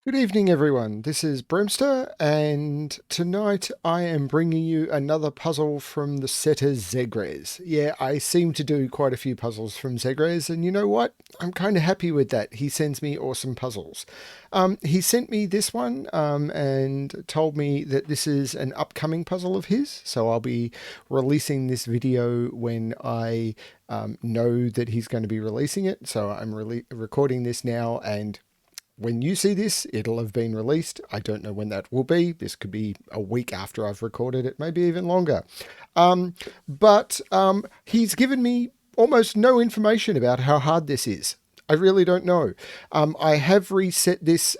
Good evening, everyone. This is Bremster, and tonight I am bringing you another puzzle from the setter ZegreS. Yeah, I seem to do quite a few puzzles from ZegreS, and you know what? I'm kind of happy with that. He sends me awesome puzzles. He sent me this one and told me that this is an upcoming puzzle of his, so I'll be releasing this video when I know that he's going to be releasing it. So I'm recording this now, and when you see this, it'll have been released. I don't know when that will be. This could be a week after I've recorded it, maybe even longer. But he's given me almost no information about how hard this is. I really don't know. I have reset this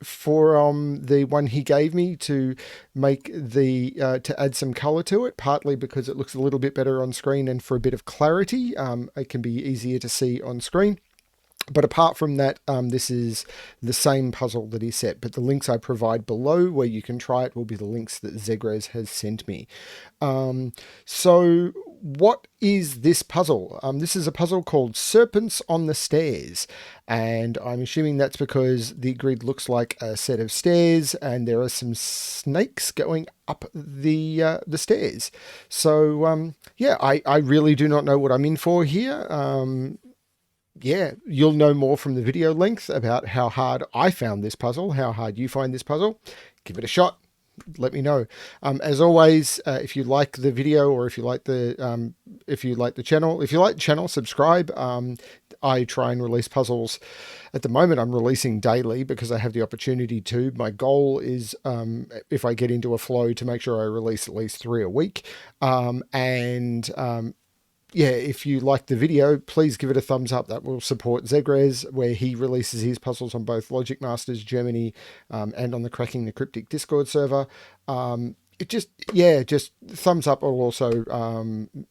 for the one he gave me to make the to add some color to it, partly because it looks a little bit better on screen and for a bit of clarity. It can be easier to see on screen. But apart from that, this is the same puzzle that he set. But the links I provide below where you can try it will be the links that ZegreS has sent me. So what is this puzzle? This is a puzzle called Serpents on the Stairs. And I'm assuming that's because the grid looks like a set of stairs and there are some snakes going up the stairs. So yeah, I really do not know what I'm in for here. Yeah, you'll know more from the video length about how hard I found this puzzle, how hard you find this puzzle. Give it a shot. Let me know. As always, if you like the video or if you like the channel, subscribe. I try and release puzzles. At the moment, I'm releasing daily because I have the opportunity to. My goal is, if I get into a flow, to make sure I release at least 3 a week. Yeah, if you like the video, please give it a thumbs up. That will support ZegreS, where he releases his puzzles on both Logic Masters Germany and on the Cracking the Cryptic Discord server. Just thumbs up will also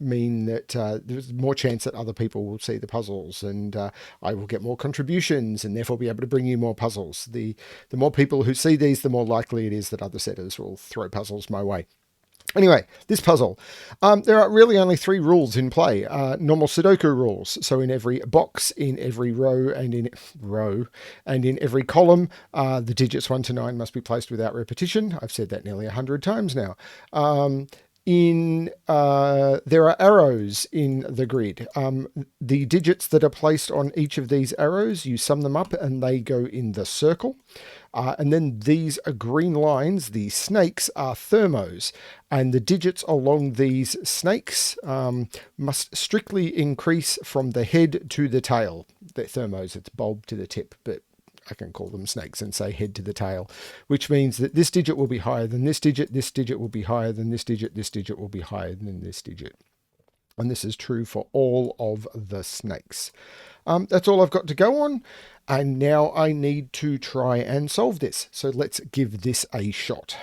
mean that there's more chance that other people will see the puzzles, and I will get more contributions and therefore be able to bring you more puzzles. The more people who see these, the more likely it is that other setters will throw puzzles my way. Anyway, this puzzle. There are really only 3 rules in play. Normal Sudoku rules. So in every box, in every row, and in every column, the digits 1 to 9 must be placed without repetition. I've said that nearly 100 times now. There are arrows in the grid. The digits that are placed on each of these arrows, you sum them up and they go in the circle. And then these green lines, the snakes, are thermos. And the digits along these snakes must strictly increase from the head to the tail. The thermos, it's bulb to the tip, but I can call them snakes and say head to the tail, which means that this digit will be higher than this digit will be higher than this digit will be higher than this digit. And this is true for all of the snakes. That's all I've got to go on. And now I need to try and solve this. So let's give this a shot.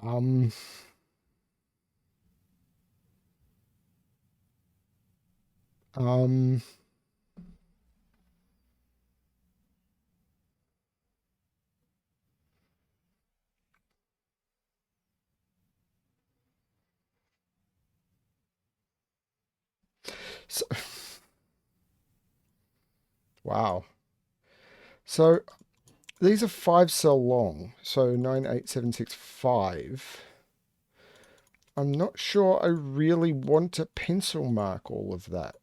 Um, um, so, wow. So these are 5 cell long. So 98765. I'm not sure I really want to pencil mark all of that.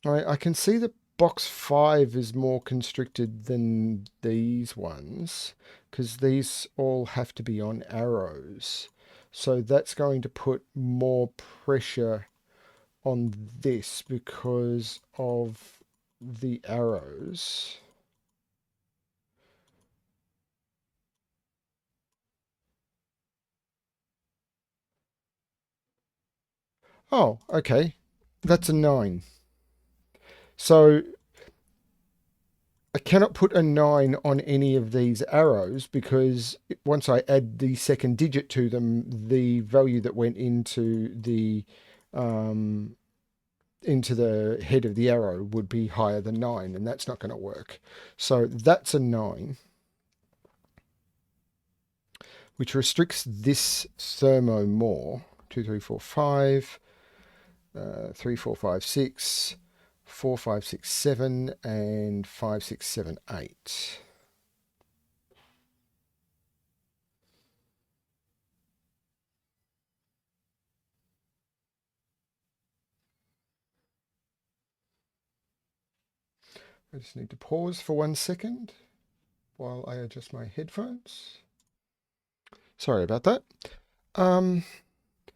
I can see that box 5 is more constricted than these ones because these all have to be on arrows. So that's going to put more pressure on this because of the arrows. Oh, okay. That's a 9. So I cannot put a 9 on any of these arrows because once I add the second digit to them, the value that went um, into the head of the arrow would be higher than 9, and that's not going to work. So that's a 9, which restricts this thermo more. 2, 3, 4, 5, 3, 4, 5, 6, 4, 5, 6, 7, and 5, 6, 7, 8. I just need to pause for 1 second while I adjust my headphones. Sorry about that.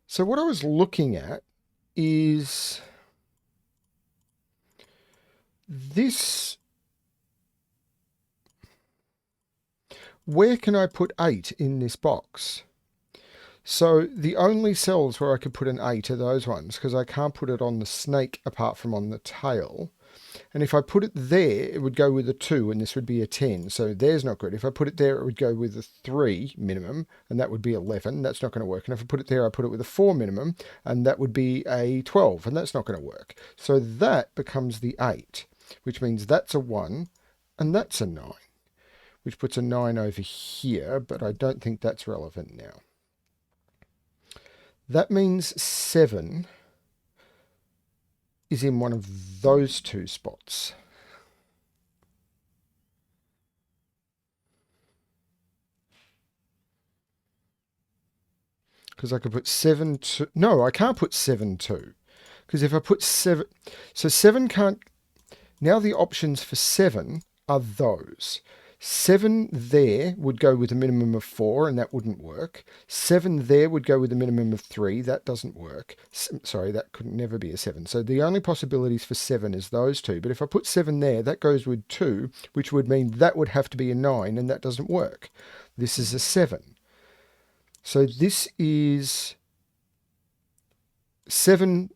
So what I was looking at is this. Where can I put 8 in this box? So the only cells where I could put an 8 are those ones, because I can't put it on the snake apart from on the tail. And if I put it there, it would go with a 2, and this would be a 10. So there's not good. If I put it there, it would go with a 3 minimum, and that would be 11. That's not going to work. And if I put it there, I put it with a 4 minimum, and that would be a 12, and that's not going to work. So that becomes the 8, which means that's a 1, and that's a 9, which puts a 9 over here, but I don't think that's relevant now. That means 7 is in one of those two spots. Because I could put 7, 2. No, I can't put 7, 2. Because if I put 7, so 7 can't. Now the options for 7 are those. 7 there would go with a minimum of 4, and that wouldn't work. 7 there would go with a minimum of 3. That doesn't work. Sorry, that could never be a 7. So the only possibilities for 7 is those two. But if I put 7 there, that goes with 2, which would mean that would have to be a 9, and that doesn't work. This is a 7. So this is 7.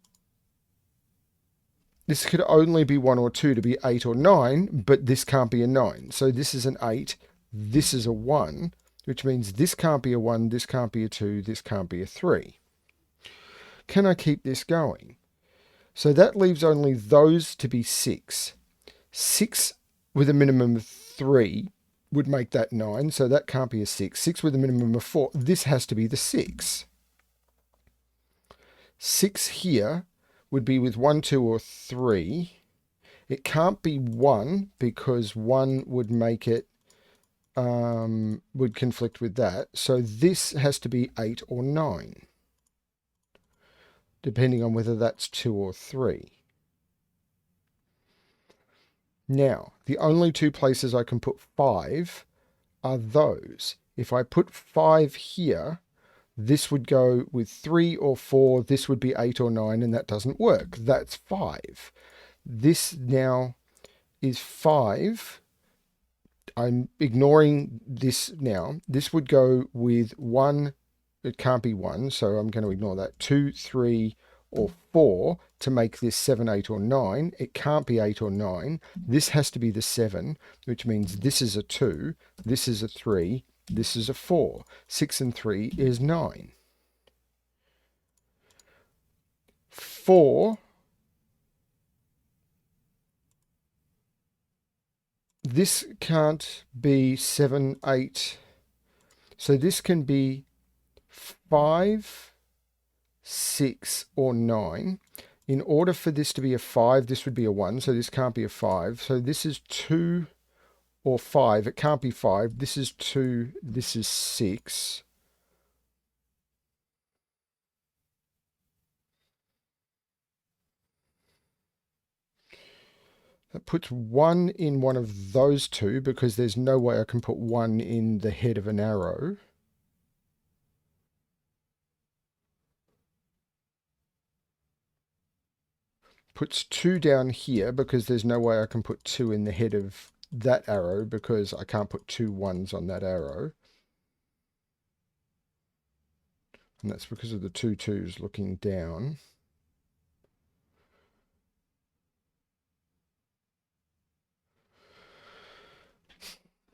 This could only be 1 or 2 to be 8 or 9, but this can't be a 9. So this is an 8, this is a 1, which means this can't be a 1, this can't be a 2, this can't be a 3. Can I keep this going? So that leaves only those to be 6. 6 with a minimum of 3 would make that 9, so that can't be a 6. 6 with a minimum of 4, this has to be the 6. 6 here would be with 1, 2, or 3. It can't be 1 because 1 would make it, would conflict with that. So this has to be 8 or 9, depending on whether that's 2 or 3. Now, the only two places I can put 5 are those. If I put 5 here, this would go with 3 or 4, this would be 8 or 9, and that doesn't work. That's 5. This now is 5. I'm ignoring this now. This would go with 1. It can't be 1, so I'm going to ignore that. 2, 3, or 4 to make this 7, 8, or 9. It can't be 8 or 9. This has to be the 7, which means this is a 2, this is a 3, this is a 4. 6 and 3 is 9. 4. This can't be 7, 8. So this can be 5, 6, or 9. In order for this to be a 5, this would be a 1. So this can't be a 5. So this is 2 or 5. It can't be 5. This is 2. This is 6. That puts 1 in one of those two because there's no way I can put 1 in the head of an arrow. Puts 2 down here because there's no way I can put 2 in the head of that arrow because I can't put 2 1s on that arrow. And that's because of the 2 2s looking down.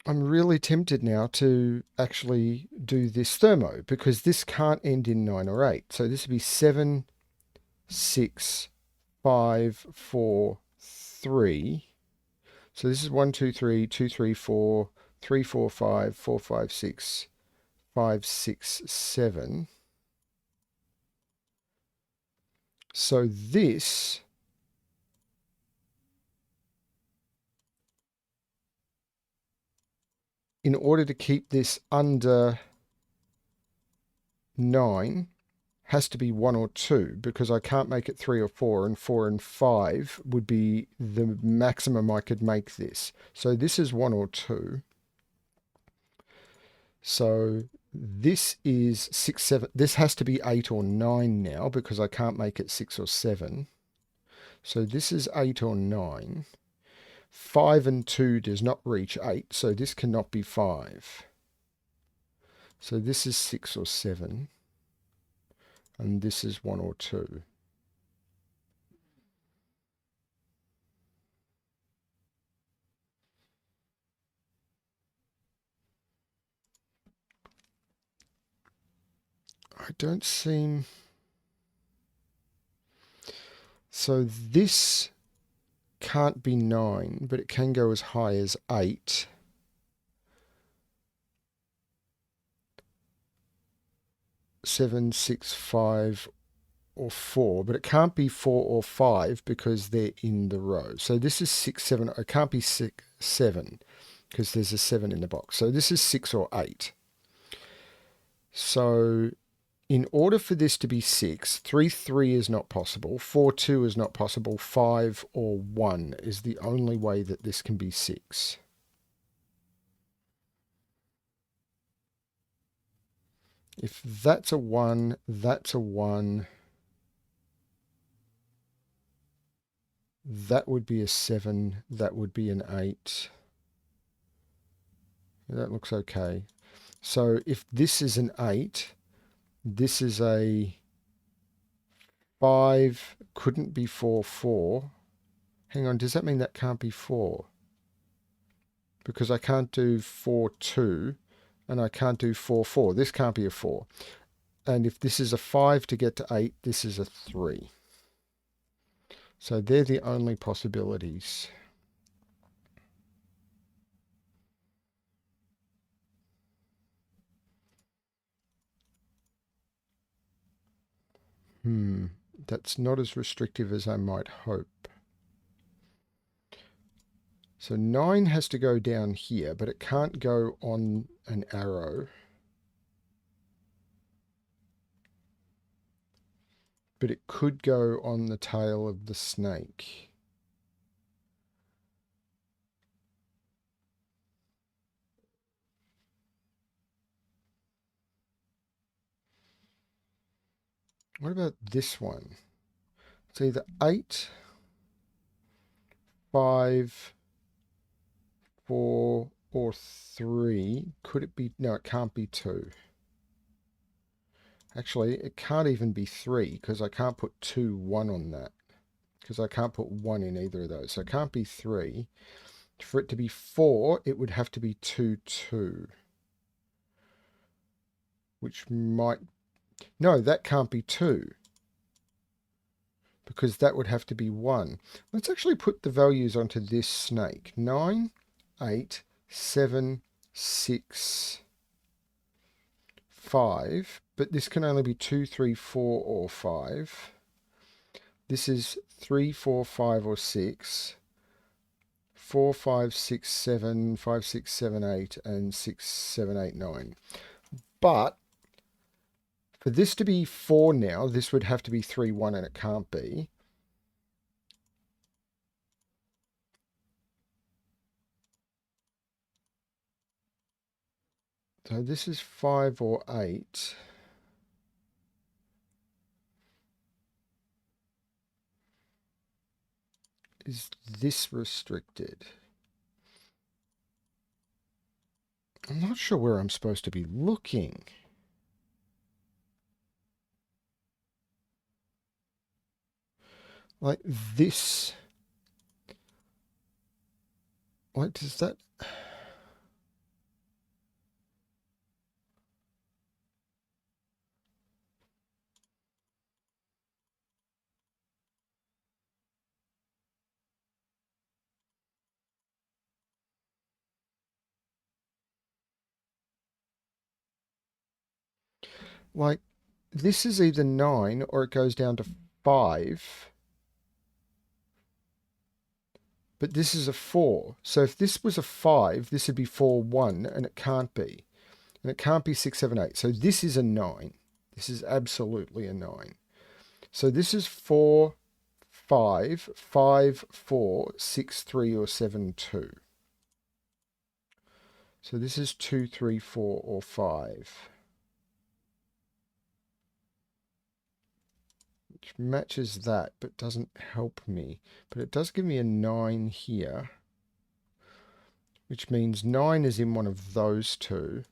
I'm really tempted now to actually do this thermo because this can't end in 9 or 8. So this would be 7, 6, 5, 4, 3. So this is 1, 2, 3, 2, 3, 4, 3, 4, 5, 4, 5, 6, 5, 6, 7. So this in order to keep this under 9, has to be 1 or 2, because I can't make it 3 or 4, and 4 and 5 would be the maximum I could make this. So this is 1 or 2. So this is 6, 7. This has to be 8 or 9 now, because I can't make it 6 or 7. So this is 8 or 9. 5 and 2 does not reach 8, so this cannot be 5. So this is 6 or 7. And this is 1 or 2. I don't seem... So this can't be 9, but it can go as high as 8. Seven, 6, 5, or 4, but it can't be 4 or 5 because they're in the row. So this is 6, 7. It can't be 6, 7 because there's a 7 in the box. So this is 6 or 8. So in order for this to be 6, 3, 3 is not possible. 4, 2 is not possible. 5 or 1 is the only way that this can be 6. If that's a 1, that's a 1. That would be a 7. That would be an 8. That looks okay. So if this is an 8, this is a 5. Couldn't be 4, 4. Hang on, does that mean that can't be 4? Because I can't do 4, 2, and I can't do 4, 4. This can't be a 4. And if this is a 5 to get to 8, this is a 3. So they're the only possibilities. That's not as restrictive as I might hope. So 9 has to go down here, but it can't go on an arrow. But it could go on the tail of the snake. What about this one? It's either 8, 5, 4, or 3. Could it be? No, it can't be 2. Actually, it can't even be 3 because I can't put 2, 1 on that. Because I can't put 1 in either of those. So it can't be 3. For it to be 4, it would have to be 2, 2. Which might... No, that can't be 2. Because that would have to be 1. Let's actually put the values onto this snake. 9, 8, 7, 6, 5. But this can only be 2, 3, 4, or 5. This is 3, 4, 5, or 6. 4, 5, 6, 7, 5, 6, 7, 8, and 6, 7, 8, 9. But for this to be 4 now, this would have to be 3, 1, and it can't be. So this is 5 or 8. Is this restricted? I'm not sure where I'm supposed to be looking. Like this. Like, does that... Like, this is either 9 or it goes down to 5. but this is a 4. So if this was a 5, this would be 4, 1, and it can't be. And it can't be 6, 7, 8. So this is a 9. This is absolutely a 9. So this is 4, 5, 5, 4, 6, 3, or 7, 2. So this is 2, 3, 4, or 5. Which matches that, but doesn't help me. But it does give me a 9 here, which means 9 is in one of those two.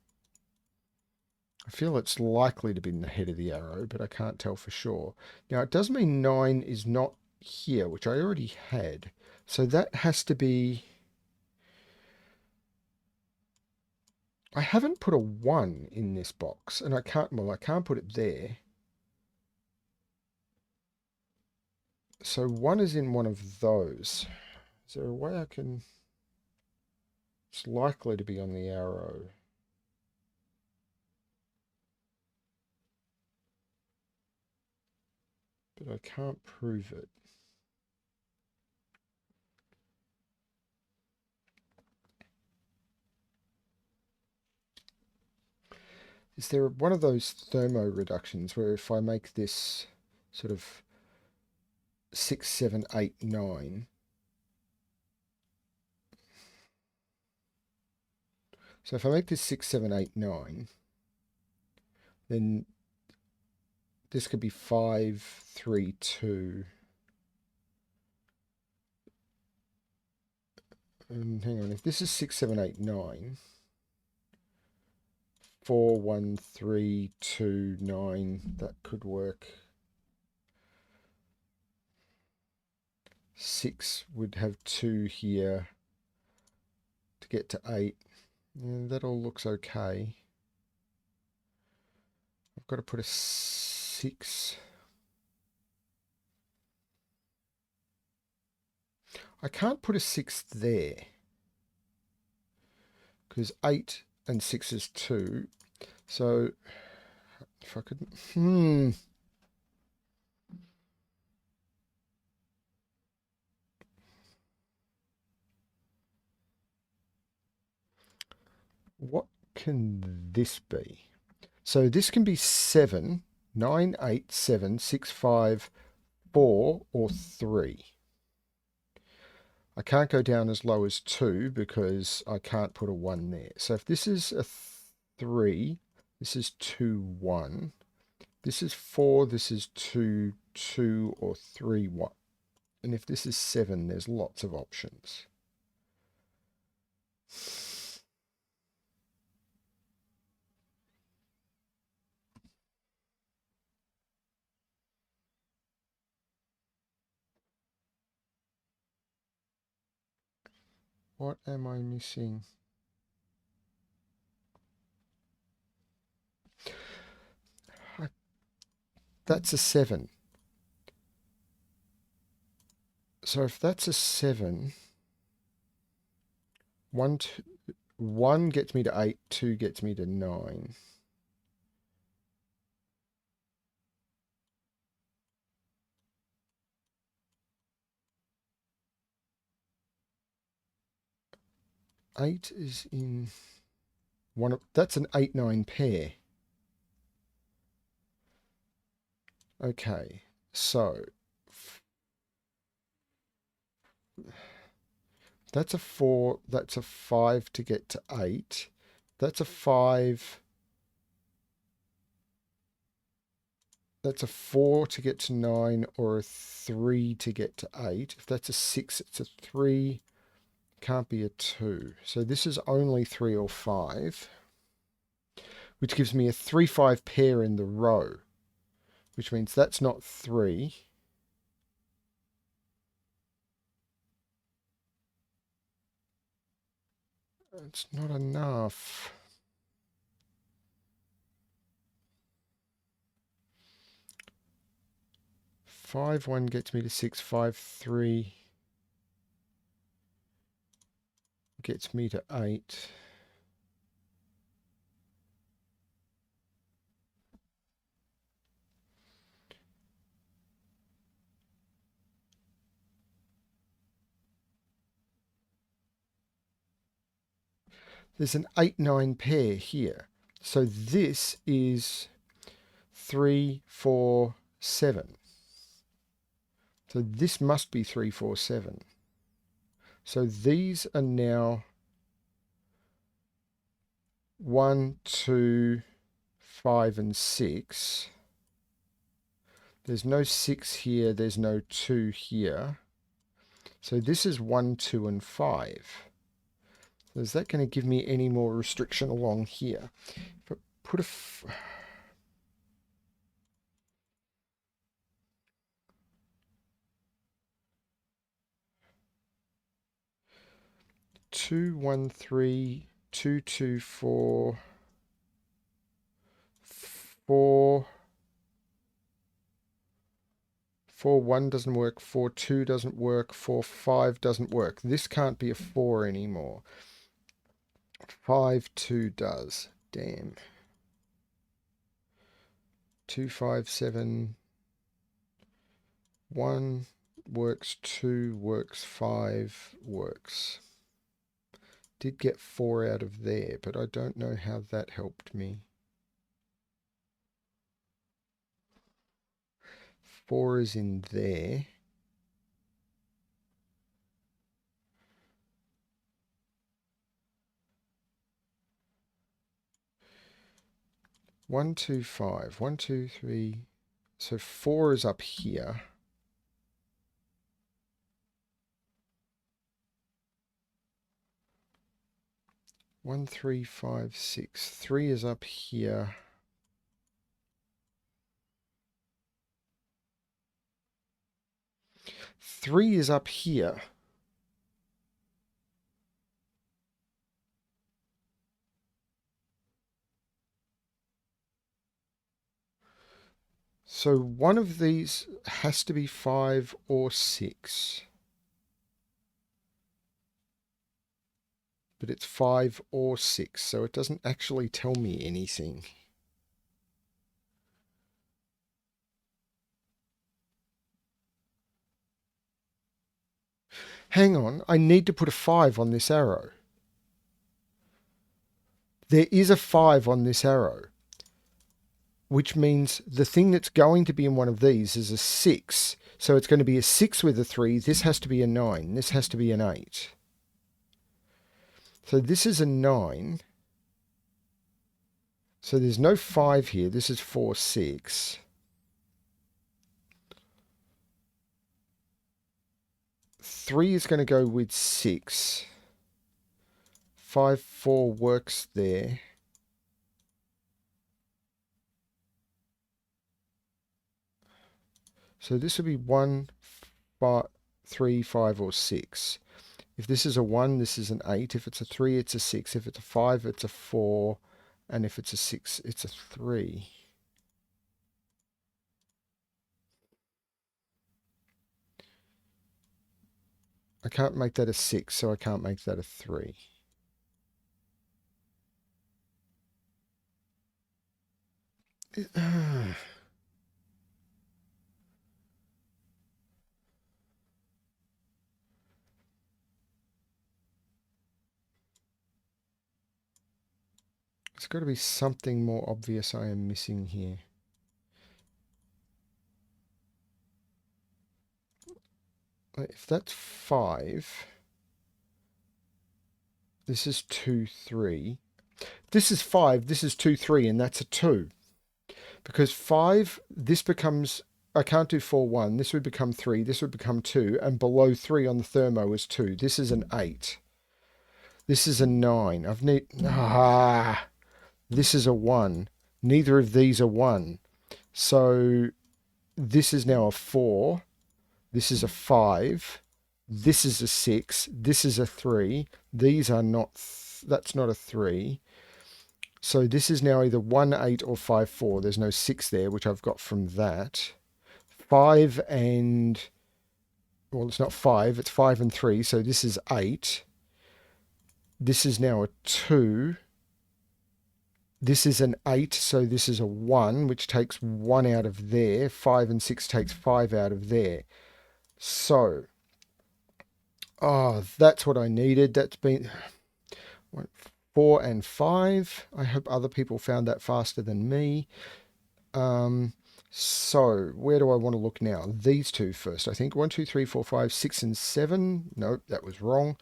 I feel it's likely to be in the head of the arrow, but I can't tell for sure. Now, it does mean 9 is not here, which I already had. So that has to be... I haven't put a 1 in this box, and I can't put it there. So 1 is in one of those. Is there a way I can... It's likely to be on the arrow. But I can't prove it. Is there one of those thermo reductions where if I make this sort of 6, 7, 8, 9... So if I make this 6, 7, 8, 9, then this could be 5, 3, 2. And hang on, if this is 6, 7, 8, 9, 4, 1, 3, 2, 9, that could work. 6 would have 2 here to get to 8. Yeah, that all looks okay. I've got to put a 6. I can't put a 6 there because 8 and 6 is 2. So if I could... What can this be? So this can be 7, 9, 8, 7, 6, 5, 4, or 3. I can't go down as low as 2 because I can't put a 1 there. So if this is a 3, this is 2, 1. This is 4, this is 2, 2, or 3, 1. And if this is 7, there's lots of options. What am I missing? That's a 7. So if that's a 7, 1 gets me to 8, 2 gets me to 9. Eight is in one of... That's an 8-9 pair. Okay, so that's a 4, that's a 5 to get to 8. That's a 5. That's a 4 to get to 9 or a 3 to get to 8. If that's a 6, it's a 3. Can't be a 2. So this is only 3 or 5, which gives me a 3-5 pair in the row, which means that's not 3. It's not enough. 5, 1 gets me to 6. 5, 3 gets me to 8. There's an 8, 9 pair here. So this is 3, 4, 7. So this must be 3, 4, 7. So these are now 1, 2, 5, and 6. There's no 6 here. There's no 2 here. So this is 1, 2, and 5. So is that going to give me any more restriction along here? If I put a... 2, 1, 3, 2, 2, 4, 4, 4, 1 doesn't work, 4, 2 doesn't work, 4, 5 doesn't work. This can't be a 4 anymore. 5, 2 does. Damn. 2, 5, 7, 1 works, 2 works, 5 works. Did get 4 out of there, but I don't know how that helped me. 4 is in there. One, 2, 5. 1, 2, 3. So 4 is up here. One, 3, 5, 6. 3 is up here. Three is up here. So one of these has to be 5 or 6. But it's 5 or 6, so it doesn't actually tell me anything. Hang on, I need to put a 5 on this arrow. There is a 5 on this arrow, which means the thing that's going to be in one of these is a 6. So it's going to be a 6 with a 3. This has to be a 9. This has to be an 8. So this is a 9. So there's no 5 here. This is 4, 6. Three is going to go with 6. 5, 4 works there. So this would be 1, 5, 3, 5, or 6. If this is a 1, this is an 8. If it's a 3, it's a 6. If it's a 5, it's a 4. And if it's a 6, it's a 3. I can't make that a 6, so I can't make that a 3. There's got to be something more obvious I am missing here. If that's 5, this is 2, 3. This is 5, this is 2, 3, and that's a 2. Because 5, this becomes, I can't do 4, 1. This would become 3, this would become 2, and below 3 on the thermo is 2. This is an 8. This is a 9. This is a 1. Neither of these are 1. So this is now a 4. This is a 5. This is a 6. This is a 3. These are not, that's not a 3. So this is now either 1, 8 or 5, 4. There's no 6 there, which I've got from that. 5 and, well, it's not 5. It's 5 and 3. So this is 8. This is now a 2. This is an 8, so this is a 1, which takes 1 out of there. 5 and 6 takes 5 out of there. So, oh, that's what I needed. That's been 4 and 5. I hope other people found that faster than me. So where do I want to look now? These two first, I think. 1, 2, 3, 4, 5, 6, and 7. Nope, that was wrong.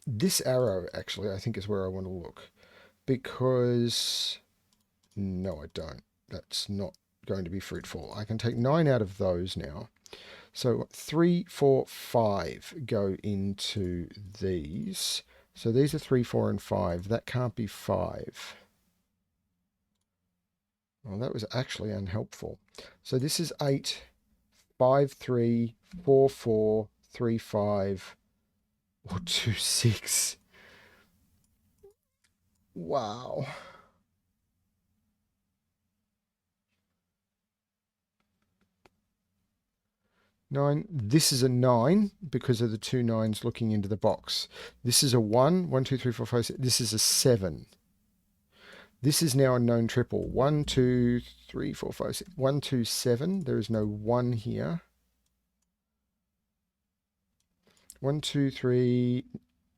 This arrow, actually, I think is where I want to look. Because... no, I don't. That's not going to be fruitful. I can take 9 out of those now. So 3, 4, 5 go into these. So these are 3, 4, and 5. That can't be 5. Well, that was actually unhelpful. So this is 8, 5, 3, 4, 4, 3, 5, or 2, 6. Wow. 9. This is a 9 because of the 2 9s looking into the box. This is a 1. 1, 2, 3, 4, 5, 6. This is a 7. This is now a known triple. 1, 2, 3, 4, 5, 6. 1, 2, 7. There is no 1 here. 1, 2, 3,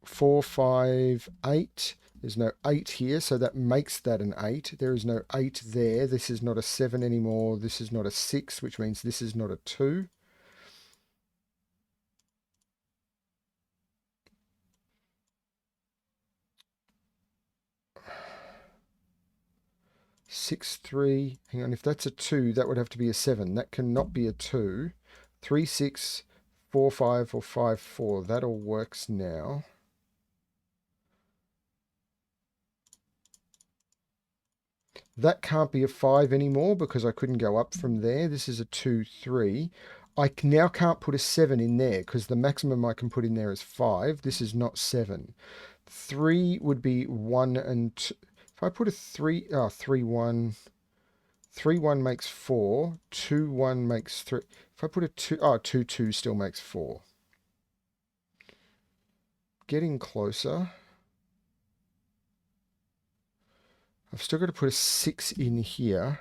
4, 5, 8. There's no 8 here, so that makes that an 8. There is no 8 there. This is not a 7 anymore. This is not a 6, which means this is not a 2. 6, 3. Hang on, if that's a 2, that would have to be a 7. That cannot be a 2. 3, 6, 4, 5, or 5, 4. That all works now. That can't be a 5 anymore because I couldn't go up from there. This is a 2, 3. I now can't put a 7 in there because the maximum I can put in there is 5. This is not 7. 3 would be 1 and 2. If I put a 3, 3, 1. 3, 1 makes 4. 2, 1 makes 3. If I put a 2, 2, 2 still makes 4. Getting closer. I've still got to put a 6 in here.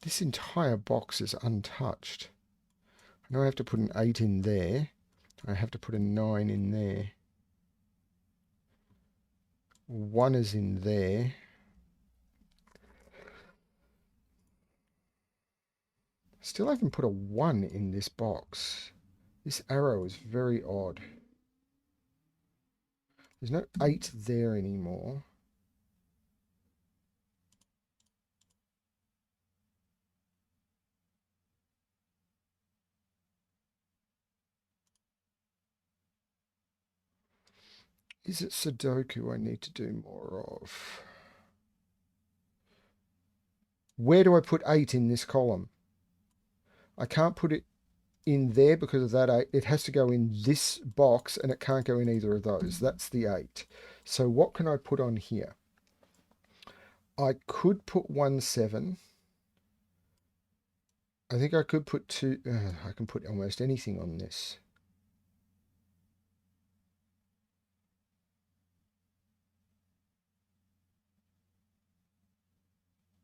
This entire box is untouched. Now I have to put an 8 in there. I have to put a 9 in there. 1 is in there. Still haven't put a 1 in this box. This arrow is very odd. There's no 8 there anymore. Is it Sudoku I need to do more of? Where do I put 8 in this column? I can't put it in there because of that 8. It has to go in this box and it can't go in either of those. That's the 8. So what can I put on here? I could put 1, 7. I think I could put 2. I can put almost anything on this.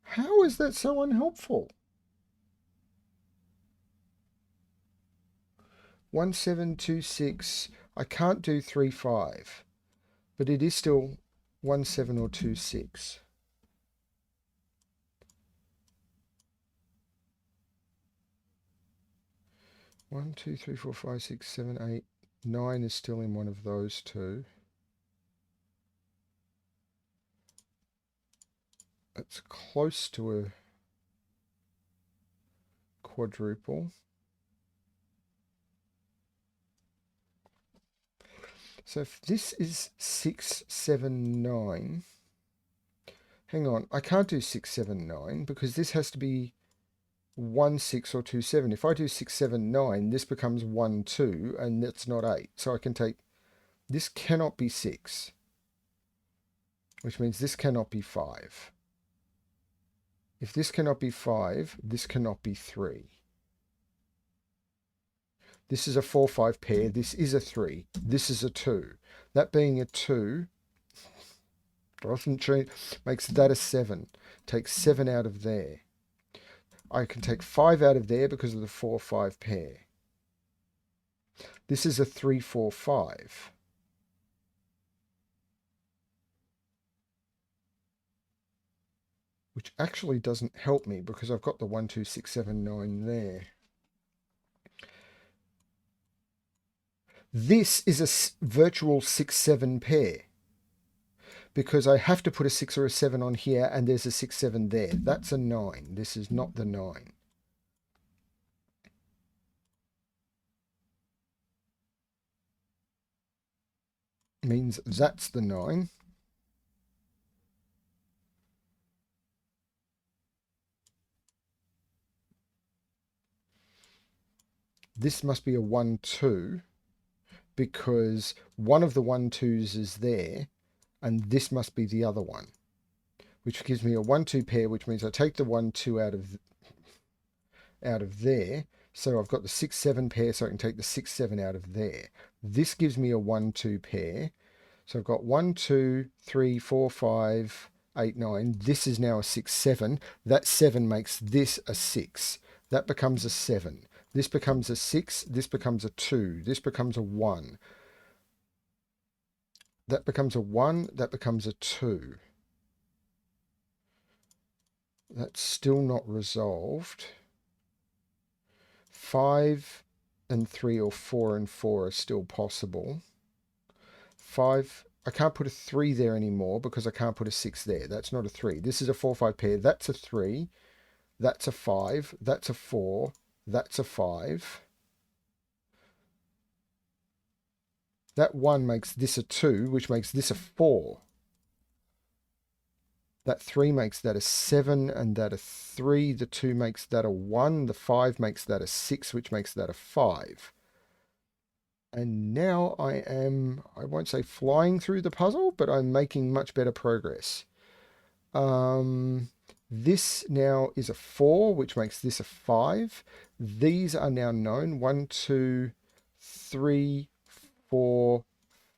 How is that so unhelpful? 1, 7, 2, 6. I can't do 3, 5. But it is still 1, 7 or 2, 6. One, 2, 3, 4, 5, 6, 7, 8, 9 is still in one of those two. It's close to a quadruple. So if this is 6, 7, 9, hang on, I can't do 6, 7, 9 because this has to be 1, 6 or 2, 7. If I do 6, 7, 9, this becomes 1, 2, and that's not 8. So I can take, this cannot be 6, which means this cannot be 5. If this cannot be 5, this cannot be 3. This is a 4, 5 pair. This is a 3. This is a 2. That being a 2, makes that a 7. Take 7 out of there. I can take 5 out of there because of the 4-5 pair. This is a 3-4-5. Which actually doesn't help me because I've got the 1, 2, 6, 7, 9 there. This is a virtual 6-7 pair because I have to put a 6 or a 7 on here and there's a 6, 7 there. That's a 9. This is not the 9. Means that's the 9. This must be a 1, 2 because one of the 1, 2s is there and this must be the other one, which gives me a 1, 2 pair, which means I take the 1, 2 out of there. So I've got the 6, 7 pair, so I can take the 6, 7 out of there. This gives me a 1, 2 pair. So I've got 1, 2, 3, 4, 5, 8, 9. This is now a 6, 7. That 7 makes this a 6. That becomes a 7. This becomes a 6. This becomes a 2. This becomes a 1. That becomes a 1. That becomes a 2. That's still not resolved. 5 and 3 or 4 and 4 are still possible. 5, I can't put a 3 there anymore because I can't put a 6 there. That's not a 3. This is a 4-5 pair. That's a 3. That's a 5. That's a 4. That's a 5. That 1 makes this a 2, which makes this a 4. That 3 makes that a 7 and that a 3. The 2 makes that a 1. The 5 makes that a 6, which makes that a 5. And now I won't say flying through the puzzle, but I'm making much better progress. This now is a 4, which makes this a 5. These are now known. 1, 2, 3, 4,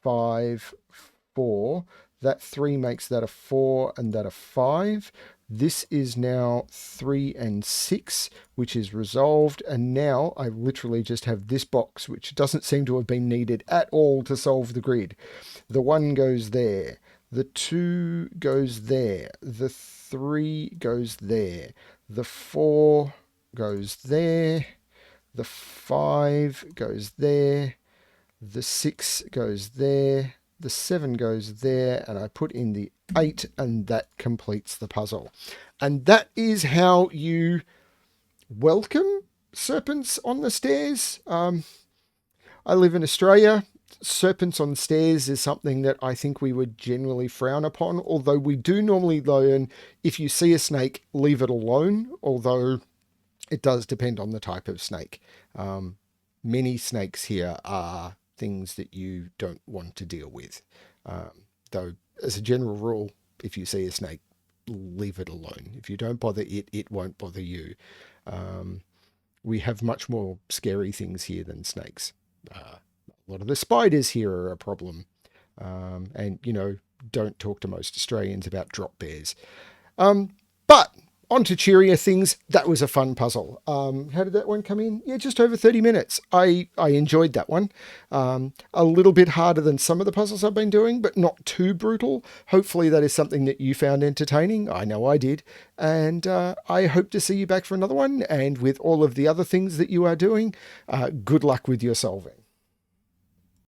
5, 4. That 3 makes that a 4 and that a 5. This is now 3 and 6, which is resolved. And now I literally just have this box, which doesn't seem to have been needed at all to solve the grid. The 1 goes there. The 2 goes there. The 3 goes there. The 4 goes there. The 5 goes there. The 6 goes there. The 7 goes there, and I put in the 8, and that completes the puzzle. And that is how you welcome serpents on the stairs. I live in Australia. Serpents on stairs is something that I think we would generally frown upon, although we do normally learn if you see a snake, leave it alone, although it does depend on the type of snake. Many snakes here are things that you don't want to deal with. Though, as a general rule, if you see a snake, leave it alone. If you don't bother it, it won't bother you. We have much more scary things here than snakes. A lot of the spiders here are a problem. And, don't talk to most Australians about drop bears. But on to cheerier things. That was a fun puzzle. How did that one come in? Yeah, just over 30 minutes. I enjoyed that one. A little bit harder than some of the puzzles I've been doing, but not too brutal. Hopefully that is something that you found entertaining. I know I did. And I hope to see you back for another one. And with all of the other things that you are doing, good luck with your solving.